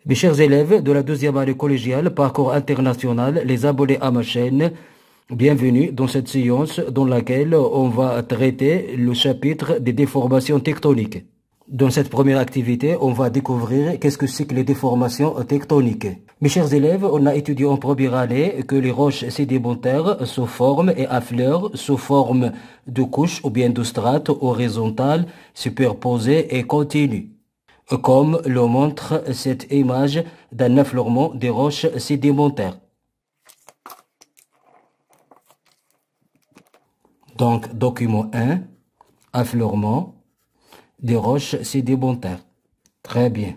Mes chers élèves de la deuxième année collégiale, parcours international, les abonnés à ma chaîne, bienvenue dans cette séance dans laquelle on va traiter le chapitre des déformations tectoniques. Dans cette première activité, on va découvrir qu'est-ce que c'est que les déformations tectoniques. Mes chers élèves, on a étudié en première année que les roches sédimentaires se forment et affleurent sous forme de couches ou bien de strates horizontales, superposées et continues, comme le montre cette image d'un affleurement des roches sédimentaires. Donc, document 1, affleurement des roches sédimentaires. Très bien.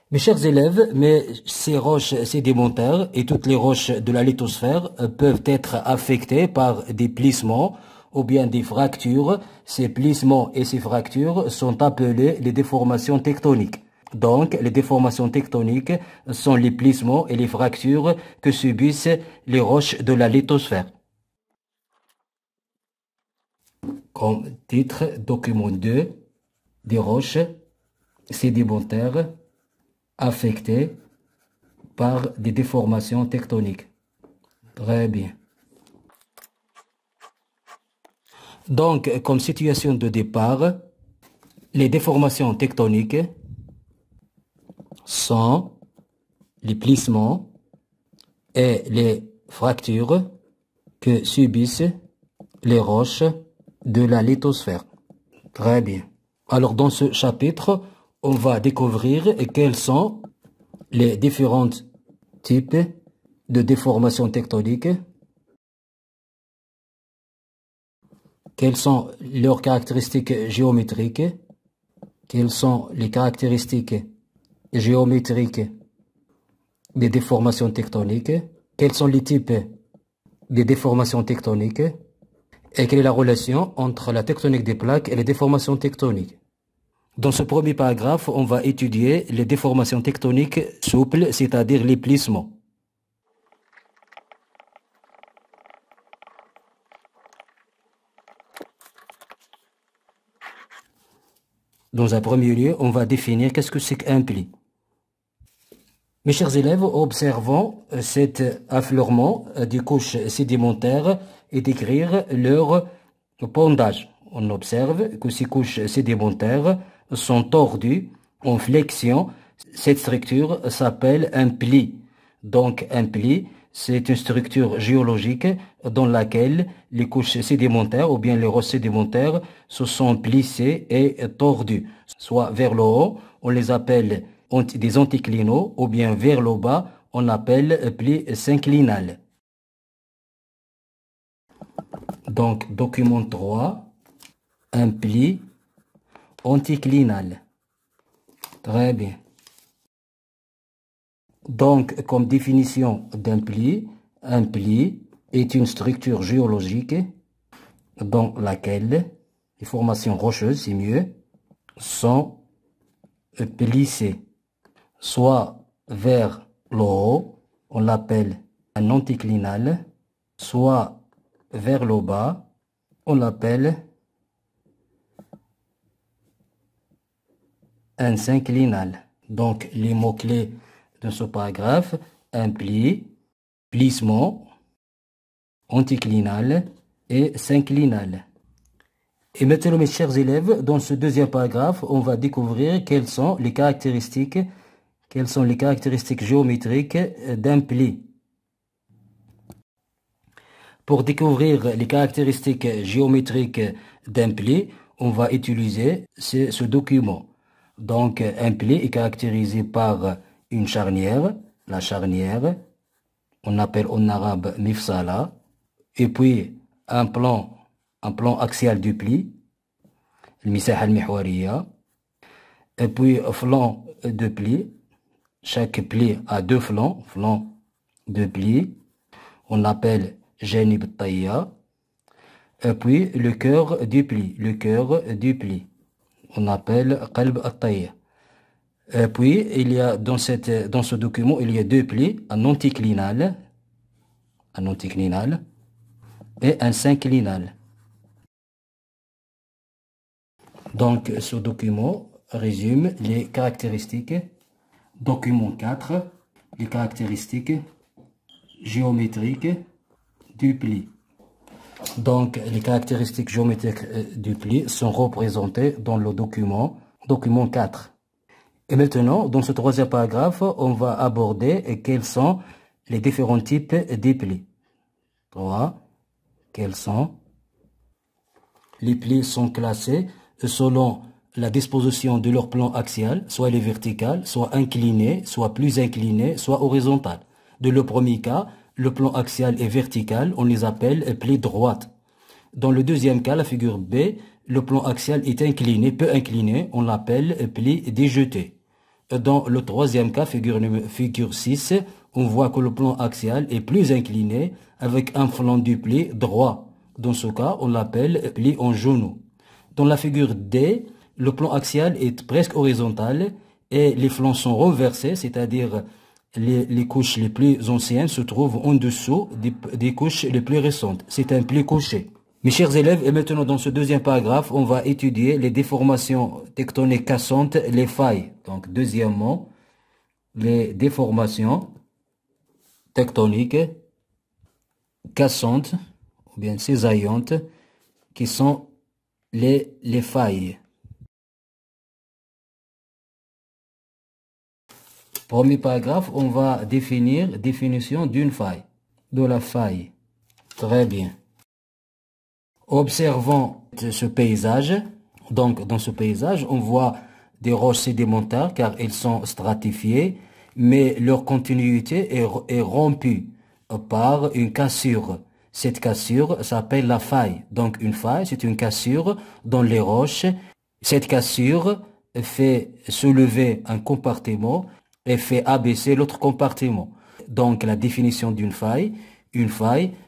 Mes chers élèves, mais ces roches sédimentaires et toutes les roches de la lithosphère peuvent être affectées par des plissements ou bien des fractures. Ces plissements et ces fractures sont appelés les déformations tectoniques. Donc, les déformations tectoniques sont les plissements et les fractures que subissent les roches de la lithosphère. Comme titre, document 2, des roches sédimentaires affectées par des déformations tectoniques. Très bien. Donc, comme situation de départ, les déformations tectoniques sont les plissements et les fractures que subissent les roches de la lithosphère. Très bien. Alors, dans ce chapitre, on va découvrir quels sont les différents types de déformations tectoniques, quelles sont leurs caractéristiques géométriques, quelles sont les caractéristiques géométriques des déformations tectoniques, quels sont les types des déformations tectoniques, et quelle est la relation entre la tectonique des plaques et les déformations tectoniques. Dans ce premier paragraphe, on va étudier les déformations tectoniques souples, c'est-à-dire les plissements. Dans un premier lieu, on va définir qu'est-ce que c'est qu'un pli. Mes chers élèves, observons cet affleurement des couches sédimentaires et décrire leur pondage. On observe que ces couches sédimentaires sont tordues en flexion. Cette structure s'appelle un pli. Donc un pli, c'est une structure géologique dans laquelle les couches sédimentaires ou bien les roches sédimentaires se sont plissées et tordues. Soit vers le haut, on les appelle des anticlinaux, ou bien vers le bas, on appelle plis synclinal. Donc, document 3, un pli anticlinal. Très bien. Donc, comme définition d'un pli, un pli est une structure géologique dans laquelle les formations rocheuses, c'est mieux, sont plissées, soit vers le haut, on l'appelle un anticlinal, soit vers le bas, on l'appelle un synclinal. Donc, les mots-clés de ce paragraphe, un pli, plissement, anticlinal et synclinal. Et maintenant, mes chers élèves, dans ce deuxième paragraphe, on va découvrir quelles sont les caractéristiques géométriques d'un pli. Pour découvrir les caractéristiques géométriques d'un pli, on va utiliser ce document. Donc, un pli est caractérisé par une charnière, la charnière, on appelle en arabe mifsala, et puis un plan axial du pli, le misaha al-mihwariya, et puis flanc de pli. Chaque pli a deux flancs de pli, on appelle janib tayya, et puis le cœur du pli, on appelle qalb at-tayya. Et puis il y a dans ce document, il y a deux plis, un anticlinal et un synclinal. Donc ce document résume les caractéristiques Document 4, les caractéristiques géométriques du pli. Donc, les caractéristiques géométriques du pli sont représentées dans le document 4. Et maintenant, dans ce troisième paragraphe, on va aborder quels sont les différents types de plis. 3. Quels sont les plis sont classés selon la disposition de leur plan axial, soit il est vertical, soit incliné, soit plus incliné, soit horizontal. Dans le premier cas, le plan axial est vertical, on les appelle plis droites. Dans le deuxième cas, la figure B, le plan axial est incliné, peu incliné, on l'appelle pli déjeté. Dans le troisième cas, figure 6, on voit que le plan axial est plus incliné avec un flanc du pli droit. Dans ce cas, on l'appelle pli en genou. Dans la figure D, le plan axial est presque horizontal et les flancs sont renversés, c'est-à-dire les couches les plus anciennes se trouvent en dessous des couches les plus récentes. C'est un pli couché. Mes chers élèves, et maintenant dans ce deuxième paragraphe, on va étudier les déformations tectoniques cassantes, les failles. Donc deuxièmement, les déformations tectoniques cassantes ou bien cisaillantes qui sont les failles. Premier paragraphe, on va définition d'une faille, de la faille. Très bien. Observons ce paysage. Donc, dans ce paysage, on voit des roches sédimentaires car elles sont stratifiées, mais leur continuité est rompue par une cassure. Cette cassure s'appelle la faille. Donc, une faille, c'est une cassure dans les roches. Cette cassure fait soulever un compartiment et fait abaisser l'autre compartiment. Donc, la définition d'une faille,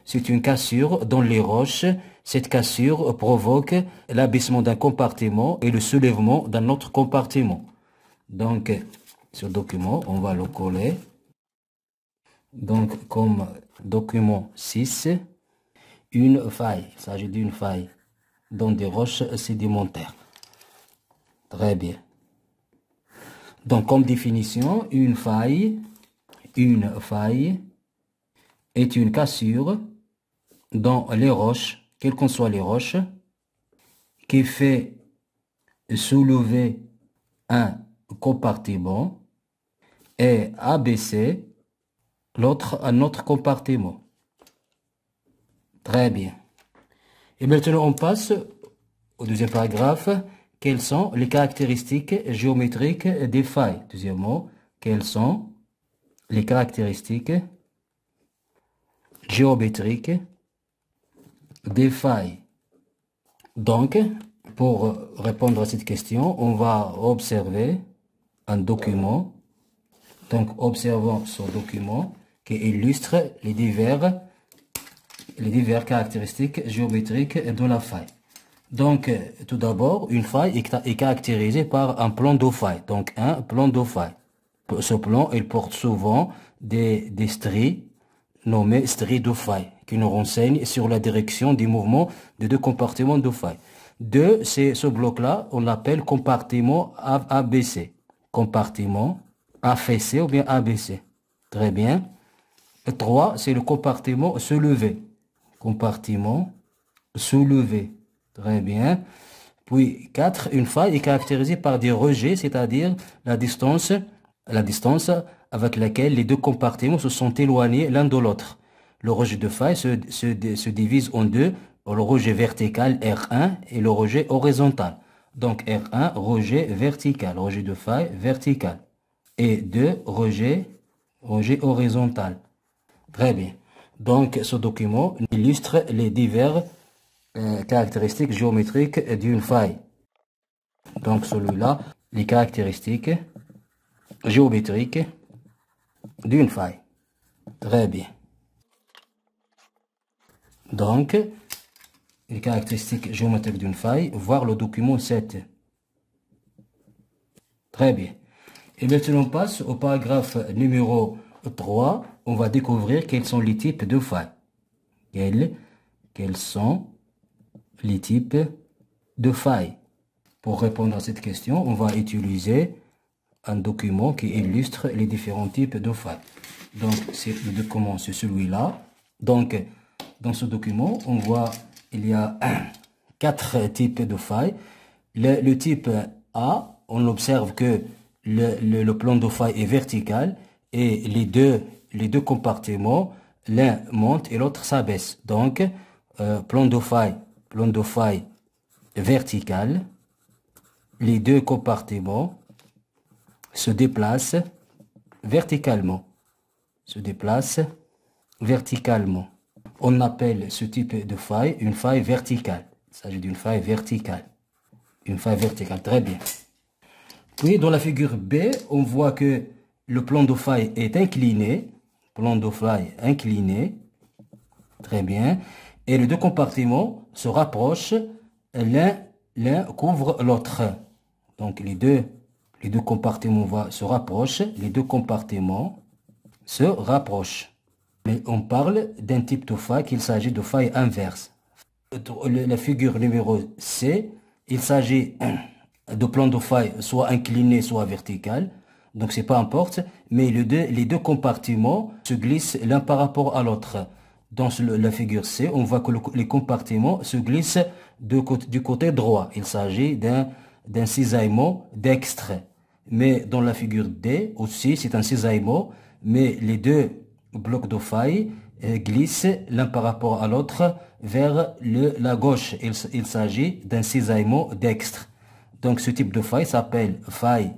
c'est une cassure dans les roches. Cette cassure provoque l'abaissement d'un compartiment et le soulèvement d'un autre compartiment. Donc, ce document, on va le coller. Donc, comme document 6, une faille. Il s'agit d'une faille dans des roches sédimentaires. Très bien. Donc, comme définition, une faille est une cassure dans les roches, quelles qu'en soient les roches, qui fait soulever un compartiment et abaisser un autre compartiment. Très bien. Et maintenant, on passe au deuxième paragraphe. Quelles sont les caractéristiques géométriques des failles? Deuxièmement, quelles sont les caractéristiques géométriques des failles? Donc, pour répondre à cette question, on va observer un document. Donc, observons ce document qui illustre les diverses caractéristiques géométriques de la faille. Donc, tout d'abord, une faille est caractérisée par un plan de faille. Donc, un plan de faille. Ce plan, il porte souvent des stries nommées stries de faille, qui nous renseignent sur la direction du mouvement des deux compartiments de faille. 2, c'est ce bloc-là, on l'appelle compartiment ABC. Compartiment affaissé ou bien ABC. Très bien. 3, c'est le compartiment soulevé. Compartiment soulevé. Très bien. Puis 4, une faille est caractérisée par des rejets, c'est-à-dire la distance avec laquelle les deux compartiments se sont éloignés l'un de l'autre. Le rejet de faille se divise en deux, le rejet vertical R1 et le rejet horizontal. Donc R1, rejet vertical, rejet de faille vertical. Et 2, rejet horizontal. Très bien. Donc ce document illustre les diverses caractéristiques géométriques d'une faille. Donc celui-là, les caractéristiques géométriques d'une faille. Très bien. Donc, les caractéristiques géométriques d'une faille, voir le document 7. Très bien. Et maintenant, on passe au paragraphe numéro 3. On va découvrir quels sont les types de failles. Quels sont les types de failles? Pour répondre à cette question, on va utiliser un document qui illustre les différents types de failles. Donc, le document, c'est celui-là. Donc, dans ce document, on voit il y a 4 types de failles. Le type A, on observe que le plan de faille est vertical et les deux compartiments, l'un monte et l'autre s'abaisse. Donc, plan de faille vertical, les deux compartiments se déplacent verticalement. On appelle ce type de faille une faille verticale. Il s'agit d'une faille verticale. Une faille verticale, très bien. Puis dans la figure B, on voit que le plan de faille est incliné. Très bien. Et les deux compartiments se rapprochent. L'un couvre l'autre. Donc les deux compartiments se rapprochent. Mais on parle d'un type de faille qu'il s'agit de faille inverse. La figure numéro C, il s'agit de plan de faille soit incliné, soit vertical. Donc c'est pas importe, mais les deux compartiments se glissent l'un par rapport à l'autre. Dans la figure C, on voit que les compartiments se glissent du côté droit. Il s'agit d'un cisaillement dextre. Mais dans la figure D aussi, c'est un cisaillement, mais les deux blocs de faille glissent l'un par rapport à l'autre vers la gauche. Il s'agit d'un cisaillement dextre. Donc ce type de faille s'appelle faille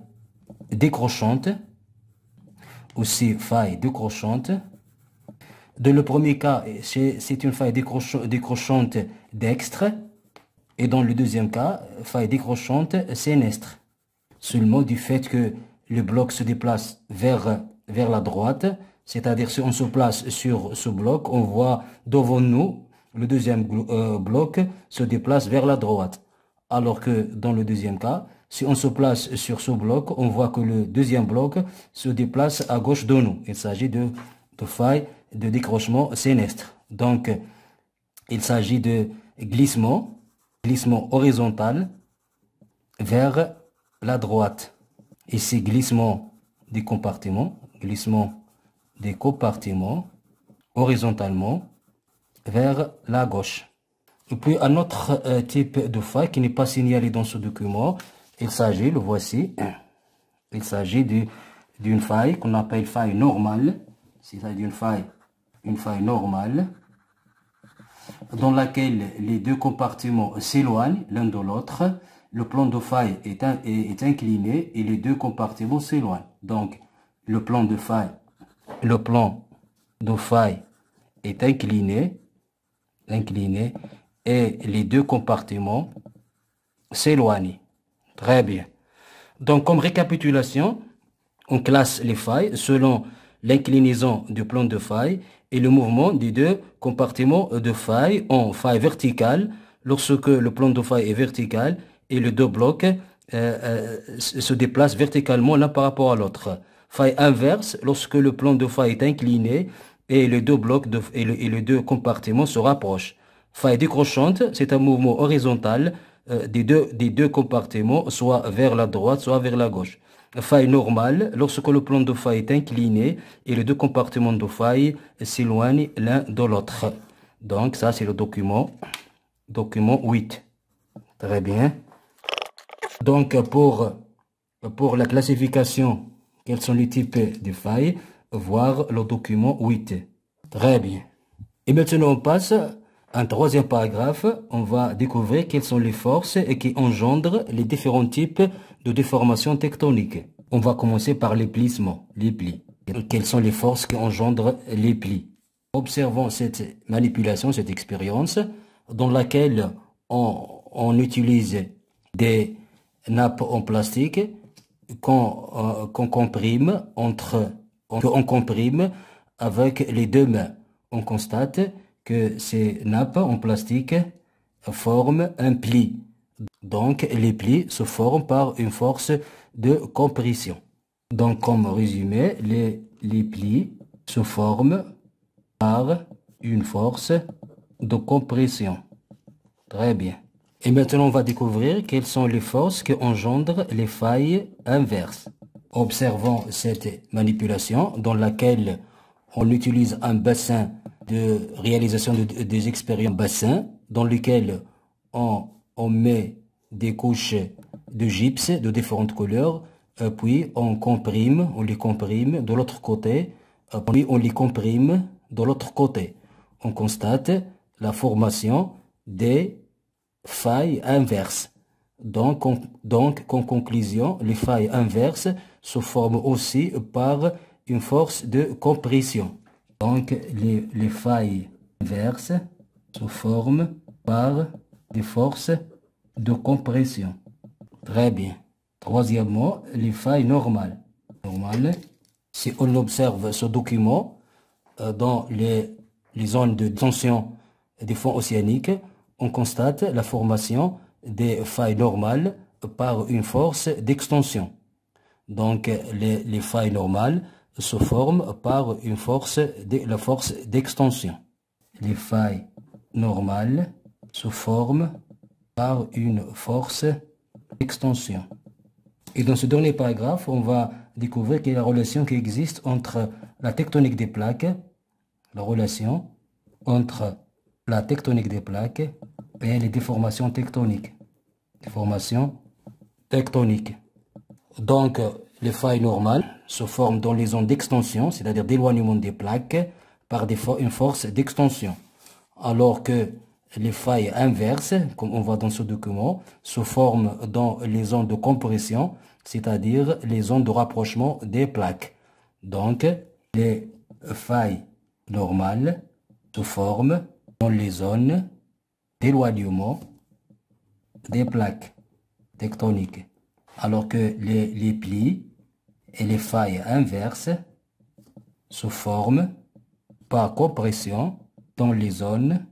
décrochante. Dans le premier cas, c'est une faille décrochante dextre. Et dans le deuxième cas, faille décrochante sinistre. Seulement du fait que le bloc se déplace vers la droite, c'est-à-dire si on se place sur ce bloc, on voit devant nous, le deuxième bloc se déplace vers la droite. Alors que dans le deuxième cas, si on se place sur ce bloc, on voit que le deuxième bloc se déplace à gauche de nous. Il s'agit de faille de décrochement sinistre. Donc, il s'agit de glissement horizontal vers la droite. Ici, glissement des compartiments horizontalement vers la gauche. Et puis un autre type de faille qui n'est pas signalé dans ce document, il s'agit d'une faille qu'on appelle faille normale. C'est une faille normale dans laquelle les deux compartiments s'éloignent l'un de l'autre. Le plan de faille est incliné et les deux compartiments s'éloignent. Donc le plan de faille est incliné et les deux compartiments s'éloignent. Très bien. Donc, comme récapitulation, on classe les failles selon l'inclinaison du plan de faille et le mouvement des deux compartiments de faille en faille verticale lorsque le plan de faille est vertical et les deux blocs se déplacent verticalement l'un par rapport à l'autre. Faille inverse lorsque le plan de faille est incliné et les deux blocs et les deux compartiments se rapprochent. Faille décrochante, c'est un mouvement horizontal des deux compartiments, soit vers la droite, soit vers la gauche. Faille normale, lorsque le plan de faille est incliné et les deux compartiments de faille s'éloignent l'un de l'autre. Donc ça c'est le document 8. Très bien. Donc pour la classification, quels sont les types de failles, voir le document 8. Très bien. Et maintenant on passe à un troisième paragraphe. On va découvrir quelles sont les forces qui engendrent les différents types de déformations tectoniques. On va commencer par les plissements, les plis. Quelles sont les forces qui engendrent les plis? Observons cette manipulation, cette expérience, dans laquelle on utilise des nappes en plastique qu'on comprime avec les deux mains. On constate que ces nappes en plastique forment un pli. Donc, les plis se forment par une force de compression. Donc, comme résumé, les plis se forment par une force de compression. Très bien. Et maintenant, on va découvrir quelles sont les forces qui engendrent les failles inverses. Observons cette manipulation dans laquelle on utilise un bassin de réalisation des expériences bassin dans lequel on met des couches de gypse de différentes couleurs, puis on les comprime de l'autre côté, puis on les comprime de l'autre côté. On constate la formation des failles inverses. Donc, en conclusion, les failles inverses se forment aussi par une force de compression. Donc, les failles inverses se forment par des forces de compression. Très bien. Troisièmement, les failles normales. Si on observe ce document dans les zones de tension des fonds océaniques, on constate la formation des failles normales par une force d'extension. Donc, les failles normales se forment par la force d'extension. Les failles normales se forment par une force d'extension. Et dans ce dernier paragraphe, on va découvrir qu'il y a la relation qui existe entre la tectonique des plaques, la relation entre la tectonique des plaques et les déformations tectoniques. Donc, les failles normales se forment dans les zones d'extension, c'est-à-dire d'éloignement des plaques, par une force d'extension. Alors que les failles inverses, comme on voit dans ce document, se forment dans les zones de compression, c'est-à-dire les zones de rapprochement des plaques. Donc, les failles normales se forment dans les zones d'éloignement des plaques tectoniques, alors que les plis et les failles inverses se forment par compression dans les zones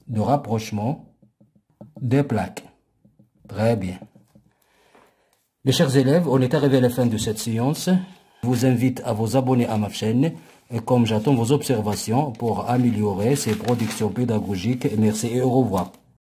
de rapprochement des plaques. Très bien. Mes chers élèves, on est arrivé à la fin de cette séance. Je vous invite à vous abonner à ma chaîne, et comme j'attends vos observations pour améliorer ces productions pédagogiques. Merci et au revoir.